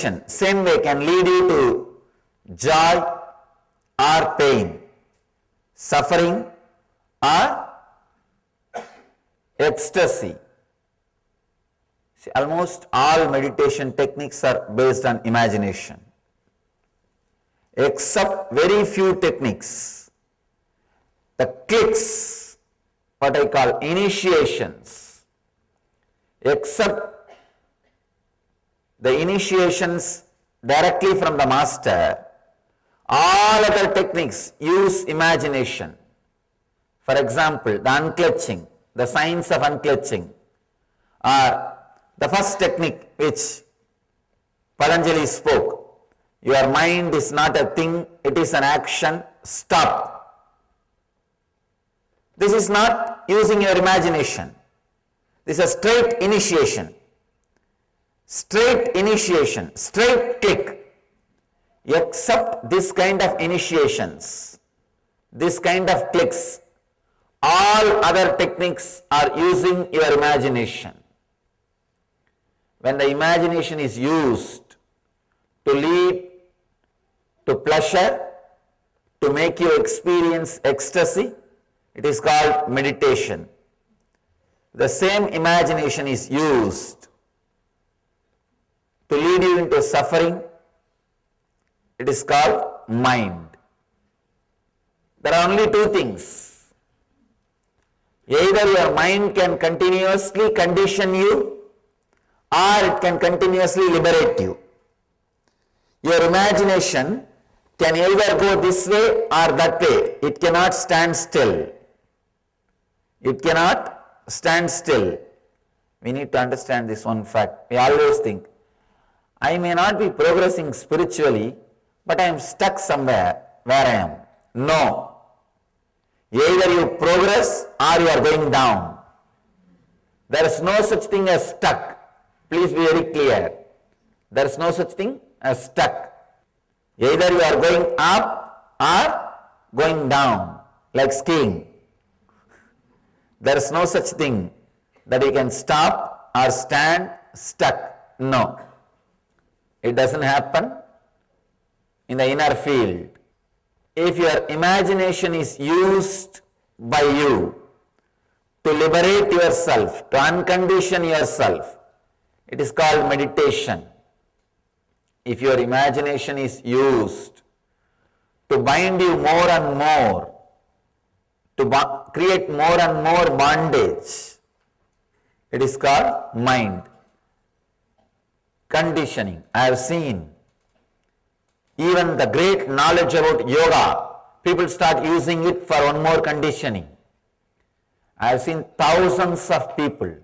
meditation, same way, can lead you to joy or pain, suffering or ecstasy. See, almost all meditation techniques are based on imagination, except very few techniques. The clicks, what I call initiations, except the initiations directly from the master, all other techniques use imagination. For example, the unclutching, the science of unclutching, or the first technique which Patanjali spoke, your mind is not a thing, it is an action, stop. This is not using your imagination. This is a straight initiation. Straight initiation, straight click. Except this kind of initiations, this kind of clicks, all other techniques are using your imagination. When the imagination is used to lead to pleasure, to make you experience ecstasy, it is called meditation. The same imagination is used to lead you into suffering, it is called mind. There are only two things. Either your mind can continuously condition you, or it can continuously liberate you. Your imagination can either go this way or that way. It cannot stand still. It cannot stand still. We need to understand this one fact. We always think, I may not be progressing spiritually, but I am stuck somewhere where I am. No. Either you progress or you are going down. There is no such thing as stuck. Please be very clear. There is no such thing as stuck. Either you are going up or going down, like skiing. There is no such thing that you can stop or stand stuck. No. It doesn't happen in the inner field. If your imagination is used by you to liberate yourself, to uncondition yourself, it is called meditation. If your imagination is used to bind you more and more, to create more and more bondage, it is called mind. Conditioning. I have seen even the great knowledge about yoga, people start using it for one more conditioning. I have seen thousands of people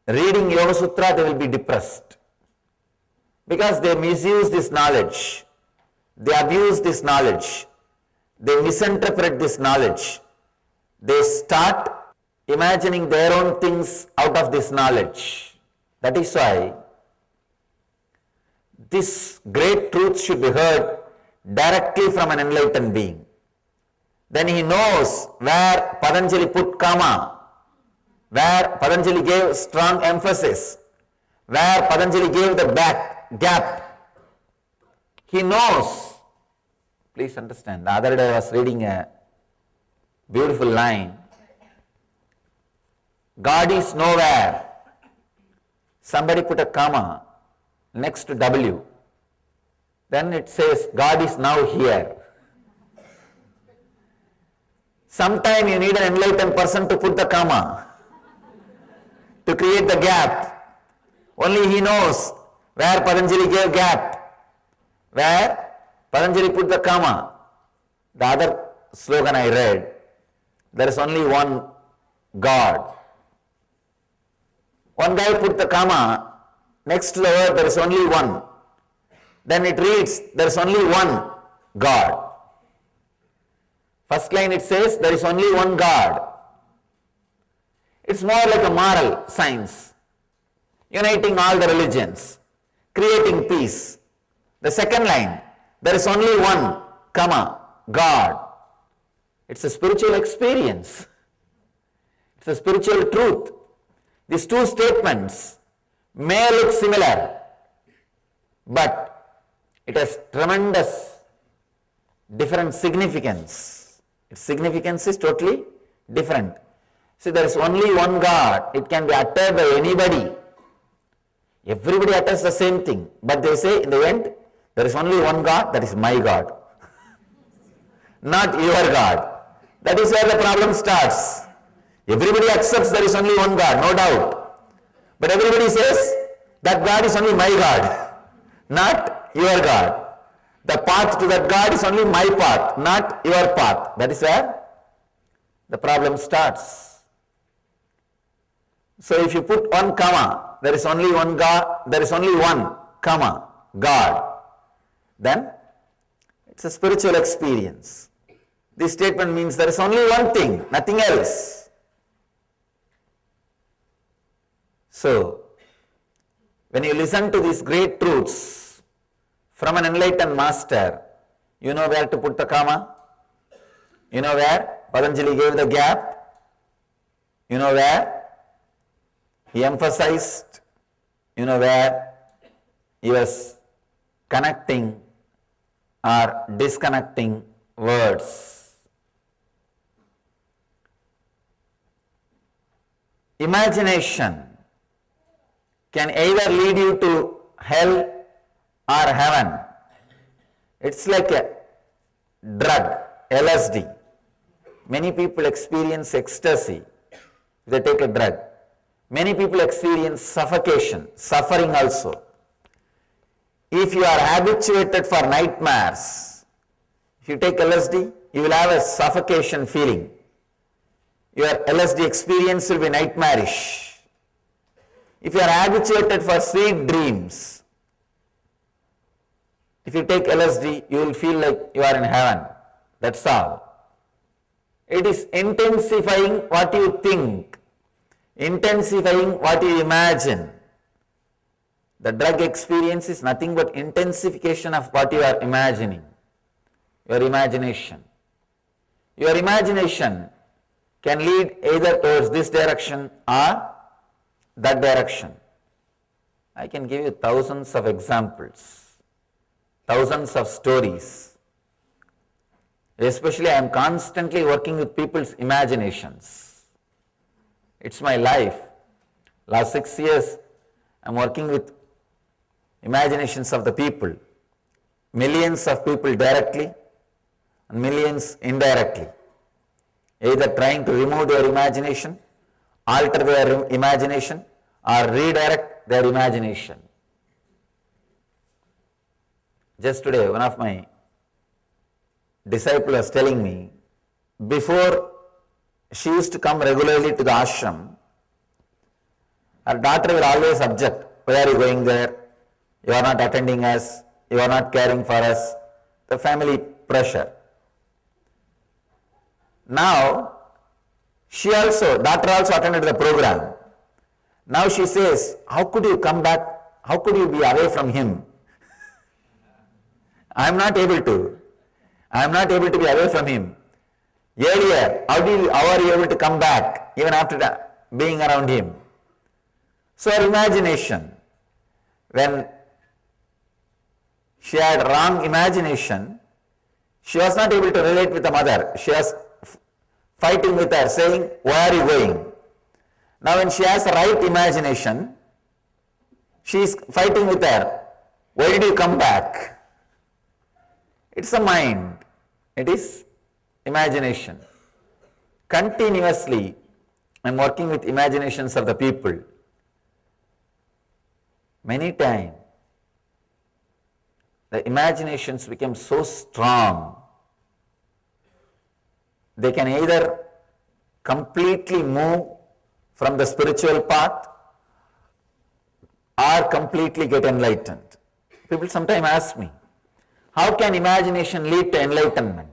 reading Yoga Sutra, they will be depressed because they misuse this knowledge, they abuse this knowledge, they misinterpret this knowledge, they start imagining their own things out of this knowledge. That is why this great truth should be heard directly from an enlightened being. Then he knows where Patanjali put comma, where Patanjali gave strong emphasis, where Patanjali gave the back gap. He knows. Please understand. The other day I was reading a beautiful line. God is nowhere. Somebody put a comma next to W. Then it says God is now here. Sometime you need an enlightened person to put the comma, to create the gap. Only he knows where Patanjali gave gap, where Patanjali put the comma. The other slogan I read, there is only one God. One guy put the comma next to the word there is only one. Then it reads there is only one God. First line it says there is only one God. It's more like a moral science, uniting all the religions, creating peace. The second line, there is only one, comma, God. It's a spiritual experience. It's a spiritual truth. These two statements may look similar, but it has tremendous different significance. Its significance is totally different. See, there is only one God. It can be uttered by anybody. Everybody utters the same thing, but they say in the end, there is only one God, that is my God. Not your God. That is where the problem starts. Everybody accepts there is only one God, no doubt. But everybody says that God is only my God, not your God. The path to that God is only my path, not your path. That is where the problem starts. So if you put one comma, there is only one God, there is only one comma, God, then it's a spiritual experience. This statement means there is only one thing, nothing else. So, when you listen to these great truths from an enlightened master, you know where to put the comma, you know where Patanjali gave the gap, you know where he emphasized, you know where he was connecting or disconnecting words. Imagination can either lead you to hell or heaven. It's like a drug, LSD. Many people experience ecstasy if they take a drug. Many people experience suffocation, suffering also. If you are habituated for nightmares, if you take LSD, you will have a suffocation feeling. Your LSD experience will be nightmarish. If you are habituated for sweet dreams, if you take LSD, you will feel like you are in heaven. That's all. It is intensifying what you think, intensifying what you imagine. The drug experience is nothing but intensification of what you are imagining. Your imagination. Your imagination can lead either towards this direction or that direction. I can give you thousands of examples, thousands of stories. Especially I am constantly working with people's imaginations. It's my life. Last 6 years I am working with imaginations of the people. Millions of people directly and millions indirectly. Either trying to remove their imagination, alter their imagination, or redirect their imagination. Just today, one of my disciples was telling me, before she used to come regularly to the ashram, her daughter will always object, why are you going there? You are not attending us, you are not caring for us, the family pressure. Now, daughter also attended the program. Now she says, how could you come back? How could you be away from him? I am not able to. I am not able to be away from him. Earlier, how are you able to come back even after being around him? So her imagination, when she had wrong imagination, she was not able to relate with the mother. She was fighting with her, saying, why are you going? Now when she has the right imagination, she is fighting with her, why did you come back? It's a mind. It is imagination. Continuously, I am working with imaginations of the people. Many times, the imaginations become so strong, they can either completely move from the spiritual path or completely get enlightened. People sometimes ask me, how can imagination lead to enlightenment?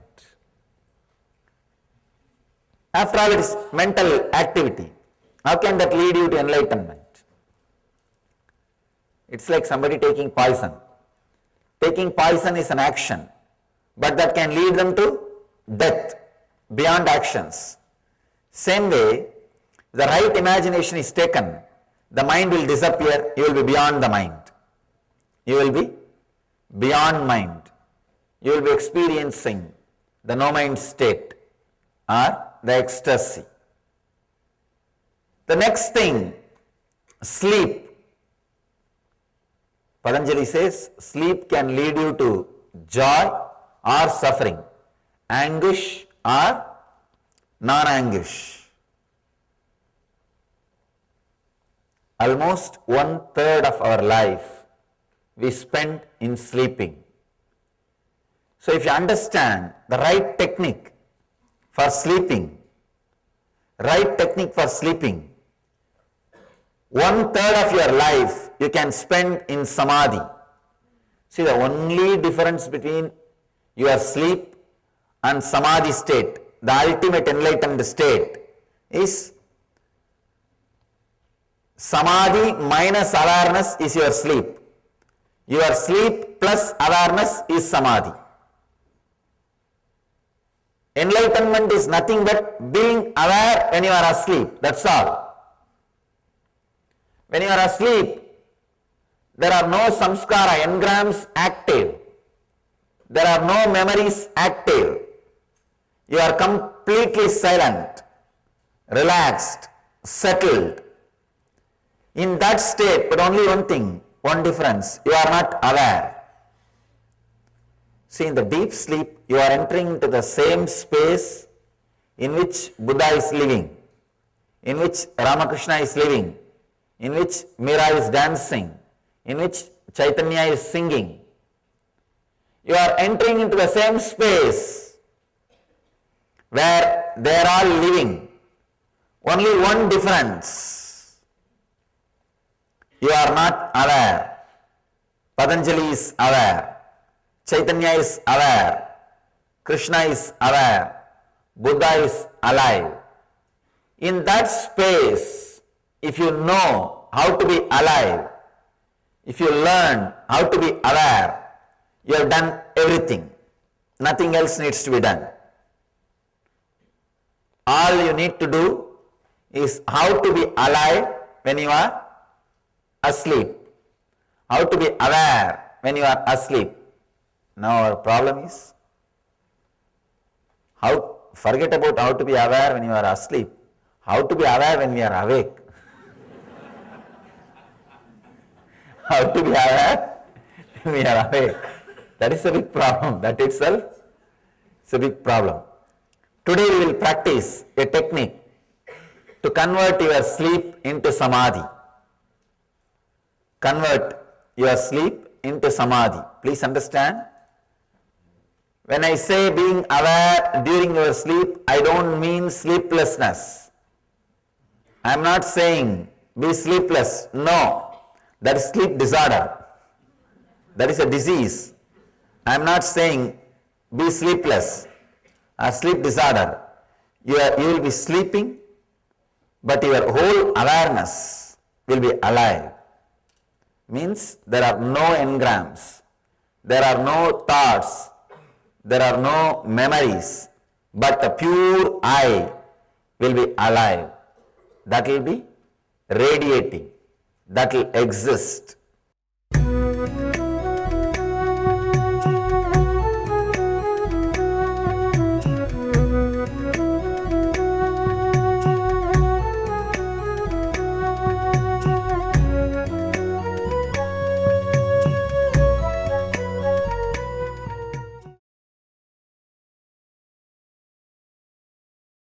After all, it is mental activity. How can that lead you to enlightenment? It's like somebody taking poison. Taking poison is an action, but that can lead them to death beyond actions. Same way, the right imagination is taken, the mind will disappear, you will be beyond the mind. You will be beyond mind. You will be experiencing the no mind state or the ecstasy. The next thing, sleep. Patanjali says sleep can lead you to joy or suffering, anguish or non-anguish. Almost 1/3 of our life we spend in sleeping. So if you understand the right technique for sleeping, 1/3 of your life you can spend in samadhi. See, the only difference between your sleep and samadhi state, the ultimate enlightened state, is samadhi minus awareness is your sleep. Your sleep plus awareness is samadhi. Enlightenment is nothing but being aware when you are asleep. That's all. When you are asleep, there are no samskara, engrams active. There are no memories active. You are completely silent, relaxed, settled. In that state, but only one thing, one difference, you are not aware. See, in the deep sleep, you are entering into the same space in which Buddha is living, in which Ramakrishna is living, in which Meera is dancing, in which Chaitanya is singing. You are entering into the same space where they are all living. Only one difference. You are not aware. Patanjali is aware. Chaitanya is aware. Krishna is aware. Buddha is alive. In that space, if you know how to be alive, if you learn how to be aware, you have done everything. Nothing else needs to be done. All you need to do is how to be alive when you are asleep. How to be aware when you are asleep. Now our problem is, forget about how to be aware when you are asleep. How to be aware when we are awake. How to be aware when we are awake. That is a big problem. That itself is a big problem. Today we will practice a technique to convert your sleep into samadhi. Convert your sleep into samadhi. Please understand. When I say being aware during your sleep, I don't mean sleeplessness. I am not saying be sleepless. No, that is sleep disorder. That is a disease. I am not saying be sleepless or sleep disorder. You will be sleeping, but your whole awareness will be alive. Means there are no engrams, there are no thoughts, there are no memories, but the pure I will be alive. That will be radiating, that will exist.